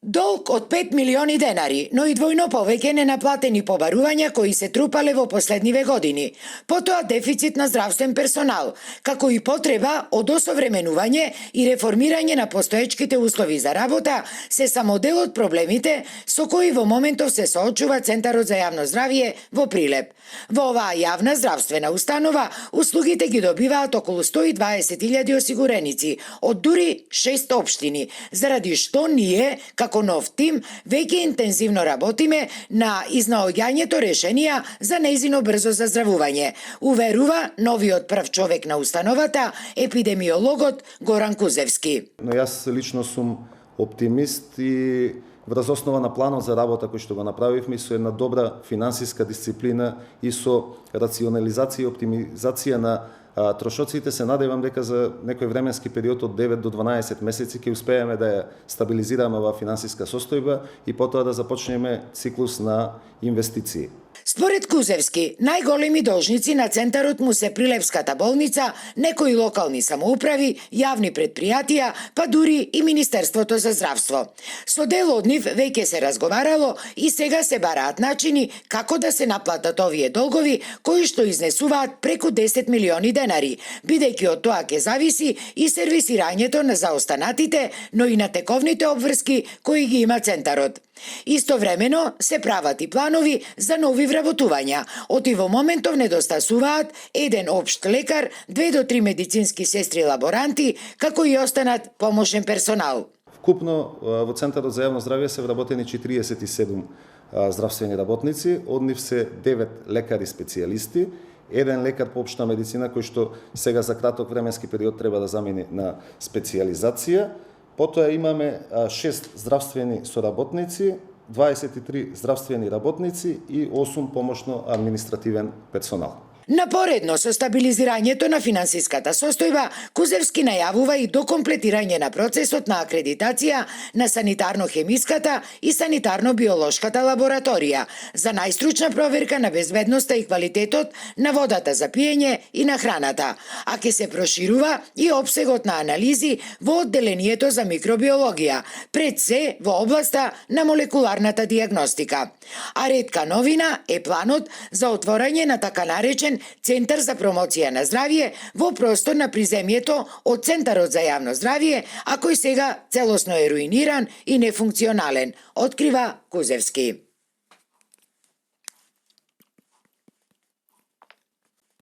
Долг од 5 милиони денари, но и двојно повеќе ненаплатени побарувања кои се трупале во последниве години. Потоа дефицит на здравствен персонал, како и потреба од осовременување и реформирање на постоечките услови за работа се само дел од проблемите со кои во моментов се соочува Центарот за јавно здравје во Прилеп. Во оваа јавна здравствена установа услугите ги добиваат околу 120.000 осигуреници од дури 6 општини, заради што ние, како нов тим, веќе интензивно работиме на изнаоѓањето решенија за нејзино брзо заздравување, уверува новиот прв човек на установата, епидемиологот Горан Кузевски. Но јас лично сум оптимист и врз основа на планот за работа кој што го направивме со една добра финансиска дисциплина и со рационализација и оптимизација на трошоците, се надевам дека за некој временски период од 9 до 12 месеци ќе успееме да ја стабилизираме оваа финансиска состојба и потоа да започнеме циклус на инвестиции. Според Кузевски, најголеми должници на Центарот му се Прилепската болница, некои локални самоуправи, јавни предпријатија, па дури и Министерството за здравство. Со дел од нив веќе се разговарало и сега се бараат начини како да се наплатат овие долгови кои што изнесуваат преку 10 милиони денари, бидејќи од тоа ќе зависи и сервисирањето на заостанатите, но и на тековните обврски кои ги има Центарот. Истовремено се прават и планови за нови вработувања. Оти во моментов недостасуваат еден општ лекар, 2 до 3 медицински сестри лаборанти, како и останат помошен персонал. Вкупно во Центарот за јавно здравје се вработени 47 здравствени работници, од нив се 9 лекари специјалисти, еден лекар по општа медицина кој што сега за краток временски период треба да замени на специјализација. Потоа имаме 6 здравствени соработници, 23 здравствени работници и 8 помошно административен персонал. Напоредно со стабилизирањето на финансиската состојба, Кузевски најавува и докомплетирање на процесот на акредитација на санитарно-хемиската и санитарно-биолошката лабораторија за најстручна проверка на безбедноста и квалитетот на водата за пиење и на храната, а ќе се проширува и опсегот на анализи во одделението за микробиологија, пред се во областа на молекуларната дијагностика. А ретка новина е планот за отворање на така наречен Центар за промоција на здравје во простор на приземјето од Центарот за јавно здравје, а кој сега целосно е руиниран и нефункционален, открива Кузевски.